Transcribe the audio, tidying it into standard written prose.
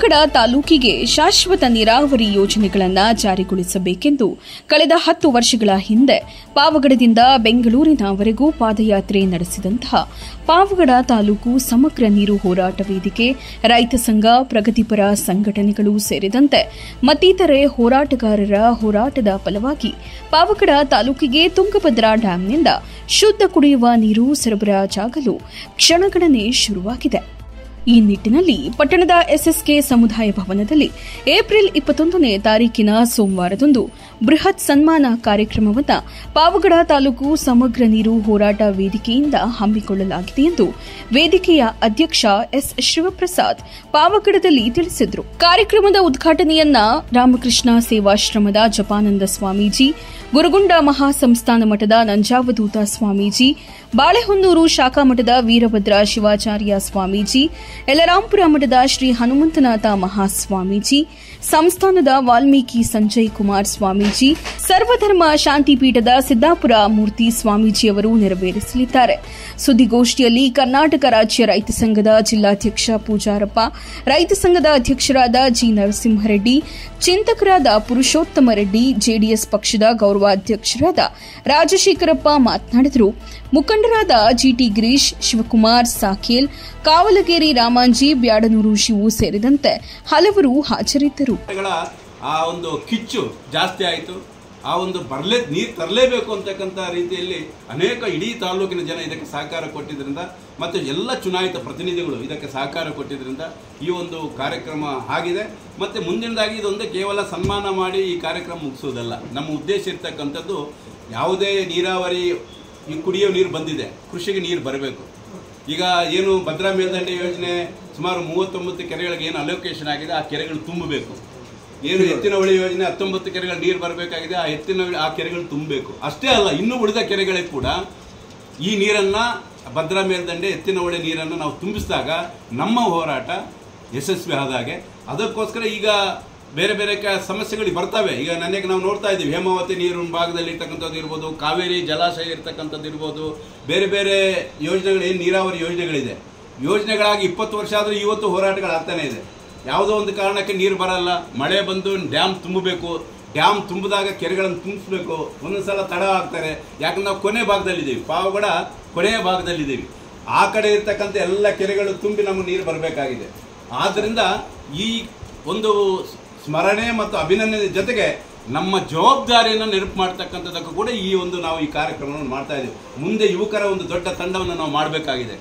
ಪಾವಗಡ ತಾಲೂಕಿಗೆ ಶಾಶ್ವತ ನೀರಾವರಿ ಯೋಜನೆಗಳನ್ನು ಜಾರಿಗೊಳಿಸಬೇಕೆಂದು ಕಳೆದ 10 ವರ್ಷಗಳ ಹಿಂದೆ ಪಾವಗಡದಿಂದ ಬೆಂಗಳೂರಿನವರೆಗೂ ಪಾದಯಾತ್ರೆ ನಡೆಸಿದಂತಹ ಪಾವಗಡ ತಾಲೂಕು ಸಮಗ್ರ ನೀರು ಹೋರಾಟ ವೇದಿಕೆ, ರೈತ ಸಂಘ, ಪ್ರಗತಿಪರ ಸಂಘಟನೆಗಳು ಸೇರಿದಂತೆ ಮತ್ತಿತರೆ ಹೋರಾಟಗಾರರ ಹೋರಾಟದ ಫಲವಾಗಿ ಪಾವಗಡ ತಾಲೂಕಿಗೆ ತುಂಗಭದ್ರಾ ಡ್ಯಾಂನಿಂದ ಶುದ್ಧ ಕುಡಿಯುವ ನೀರು ಸರಬರಾಜಾಗಲು ಕ್ಷಣಗಣನೆ ಶುರುವಾಗಿದೆ. ಈ ನಿಟ್ಟಿನಲ್ಲಿ ಪಟ್ಟಣದ ಎಸ್ಎಸ್ಕೆ ಸಮುದಾಯ ಭವನದಲ್ಲಿ ಏಪ್ರಿಲ್ 21ನೇ ತಾರೀಕಿನ ಸೋಮವಾರದಂದು ಬೃಹತ್ ಸನ್ಮಾನ ಕಾರ್ಯಕ್ರಮವನ್ನು ಪಾವಗಡ ತಾಲೂಕು ಸಮಗ್ರ ನೀರು ಹೋರಾಟ ವೇದಿಕೆಯಿಂದ ಹಮ್ಮಿಕೊಳ್ಳಲಾಗಿದೆ ಎಂದು ವೇದಿಕೆಯ ಅಧ್ಯಕ್ಷ ಎಸ್ ಶಿವಪ್ರಸಾದ್ ಪಾವಗಡದಲ್ಲಿ ತಿಳಿಸಿದರು. ಕಾರ್ಯಕ್ರಮದ ಉದ್ಘಾಟನೆಯನ್ನ ರಾಮಕೃಷ್ಣ ಸೇವಾಶ್ರಮದ ಜಪಾನಂದ ಸ್ವಾಮೀಜಿ, ಗುರುಗುಂಡ ಮಹಾಸಂಸ್ಥಾನ ಮಠದ ನಂಜಾವಧೂತ ಸ್ವಾಮೀಜಿ, ಬಾಳೆಹೊನ್ನೂರು ಶಾಖಾ ಮಠದ ವೀರಭದ್ರ ಶಿವಾಚಾರ್ಯ ಸ್ವಾಮೀಜಿ, ಯಲರಾಂಪುರ ಮಠದ ಶ್ರೀ ಹನುಮಂತನಾಥ ಮಹಾಸ್ವಾಮೀಜಿ, ಸಂಸ್ಥಾನದ ವಾಲ್ಮೀಕಿ ಸಂಜಯ್ ಕುಮಾರ್ ಸ್ವಾಮೀಜಿ, ಸರ್ವಧರ್ಮ ಶಾಂತಿಪೀಠದ ಸಿದ್ದಾಪುರ ಮೂರ್ತಿ ಸ್ವಾಮೀಜಿಯವರು ನೆರವೇರಿಸಲಿದ್ದಾರೆ. ಸುದ್ದಿಗೋಷ್ಠಿಯಲ್ಲಿ ಕರ್ನಾಟಕ ರಾಜ್ಯ ರೈತ ಸಂಘದ ಜಿಲ್ಲಾಧ್ಯಕ್ಷ ಪೂಜಾರಪ್ಪ, ರೈತ ಸಂಘದ ಅಧ್ಯಕ್ಷರಾದ ಜಿ ನರಸಿಂಹರೆಡ್ಡಿ, ಚಿಂತಕರಾದ ಪುರುಷೋತ್ತಮ ರೆಡ್ಡಿ, ಜೆಡಿಎಸ್ ಪಕ್ಷದ ಗೌರವಾಧ್ಯಕ್ಷರಾದ ರಾಜಶೇಖರಪ್ಪ ಮಾತನಾಡಿದರು. ಮುಖಂಡರಾದ ಜಿಟಿ ಗಿರೀಶ್, ಶಿವಕುಮಾರ್ ಸಾಕೇಲ್, ಕಾವಲಗೇರಿ ರಾಮಾಂಜಿ, ಬ್ಯಾಡನೂರು ಶಿವು ಸೇರಿದಂತೆ ಹಲವರು ಹಾಜರಿದ್ದರು. ಆ ಒಂದು ಕಿಚ್ಚು ಜಾಸ್ತಿ ಆಯಿತು. ಆ ಒಂದು ನೀರು ತರಲೇಬೇಕು ಅಂತಕ್ಕಂಥ ರೀತಿಯಲ್ಲಿ ಅನೇಕ ಇಡೀ ತಾಲೂಕಿನ ಜನ ಇದಕ್ಕೆ ಸಹಕಾರ ಕೊಟ್ಟಿದ್ದರಿಂದ ಮತ್ತು ಎಲ್ಲ ಚುನಾಯಿತ ಪ್ರತಿನಿಧಿಗಳು ಇದಕ್ಕೆ ಸಹಕಾರ ಕೊಟ್ಟಿದ್ದರಿಂದ ಈ ಒಂದು ಕಾರ್ಯಕ್ರಮ ಆಗಿದೆ. ಮತ್ತು ಮುಂದಿನದಾಗಿ ಇದೊಂದು ಕೇವಲ ಸನ್ಮಾನ ಮಾಡಿ ಈ ಕಾರ್ಯಕ್ರಮ ಮುಗಿಸೋದಲ್ಲ. ನಮ್ಮ ಉದ್ದೇಶ ಇರ್ತಕ್ಕಂಥದ್ದು ಯಾವುದೇ ನೀರಾವರಿ ಈ ಕುಡಿಯೋ ನೀರು ಬಂದಿದೆ, ಕೃಷಿಗೆ ನೀರು ಬರಬೇಕು. ಈಗ ಏನು ಭದ್ರಾ ಮೇಲ್ದಂಡೆ ಯೋಜನೆ ಸುಮಾರು 39 ಕೆರೆಗಳಿಗೆ ಏನು ಅಲೋಕೇಶನ್ ಆಗಿದೆ, ಆ ಕೆರೆಗಳು ತುಂಬಬೇಕು. ಏನು ಎತ್ತಿನ ಹೊಳೆ ಯೋಜನೆ 19 ಕೆರೆಗಳು ನೀರು ಬರಬೇಕಾಗಿದೆ, ಆ ಕೆರೆಗಳು ತುಂಬಬೇಕು. ಅಷ್ಟೇ ಅಲ್ಲ, ಇನ್ನೂ ಉಳಿದ ಕೆರೆಗಳಿಗೆ ಕೂಡ ಈ ನೀರನ್ನು ಭದ್ರಾ ಮೇಲ್ದಂಡೆ ಎತ್ತಿನ ಹೊಳೆ ನೀರನ್ನು ನಾವು ತುಂಬಿಸಿದಾಗ ನಮ್ಮ ಹೋರಾಟ ಯಶಸ್ವಿ ಆದಾಗೆ. ಅದಕ್ಕೋಸ್ಕರ ಈಗ ಬೇರೆ ಬೇರೆ ಸಮಸ್ಯೆಗಳು ಬರ್ತವೆ. ಈಗ ನನಗೆ ನಾವು ನೋಡ್ತಾ ಇದ್ದೀವಿ, ಹೇಮಾವತಿ ನೀರಿನ ಭಾಗದಲ್ಲಿ ಇರ್ತಕ್ಕಂಥದ್ದು ಇರ್ಬೋದು, ಕಾವೇರಿ ಜಲಾಶಯ ಇರ್ತಕ್ಕಂಥದ್ದು ಇರ್ಬೋದು, ಬೇರೆ ಬೇರೆ ಯೋಜನೆಗಳು ಏನು ನೀರಾವರಿ ಯೋಜನೆಗಳಿದೆ. ಯೋಜನೆಗಳಾಗಿ 20 ವರ್ಷ ಆದರೂ ಇವತ್ತು ಹೋರಾಟಗಳಾಗ್ತಾನೆ ಇದೆ. ಯಾವುದೋ ಒಂದು ಕಾರಣಕ್ಕೆ ನೀರು ಬರಲ್ಲ, ಮಳೆ ಬಂದು ಡ್ಯಾಮ್ ತುಂಬಬೇಕು, ಡ್ಯಾಮ್ ತುಂಬಿದಾಗ ಕೆರೆಗಳನ್ನು ತುಂಬಿಸ್ಬೇಕು. ಒಂದೊಂದ್ಸಲ ತಡ ಆಗ್ತಾರೆ, ಯಾಕಂದ್ರೆ ನಾವು ಕೊನೆ ಭಾಗದಲ್ಲಿದ್ದೀವಿ, ಪಾವಗಡ ಕೊನೆಯ ಭಾಗದಲ್ಲಿದ್ದೀವಿ. ಆ ಕಡೆ ಇರ್ತಕ್ಕಂಥ ಎಲ್ಲ ಕೆರೆಗಳು ತುಂಬಿ ನಮಗೆ ನೀರು ಬರಬೇಕಾಗಿದೆ. ಆದ್ದರಿಂದ ಈ ಒಂದು ಸ್ಮರಣೆ ಮತ್ತು ಅಭಿನಂದನೆ ಜೊತೆಗೆ ನಮ್ಮ ಜವಾಬ್ದಾರಿಯನ್ನು ನೆನಪು ಮಾಡ್ತಕ್ಕಂಥದ್ದಕ್ಕೂ ಕೂಡ ನಾವು ಈ ಕಾರ್ಯಕ್ರಮವನ್ನು ಮಾಡ್ತಾ ಇದ್ದೀವಿ. ಮುಂದೆ ಯುವಕರ ಒಂದು ದೊಡ್ಡ ತಂಡವನ್ನು ನಾವು ಮಾಡಬೇಕಾಗಿದೆ.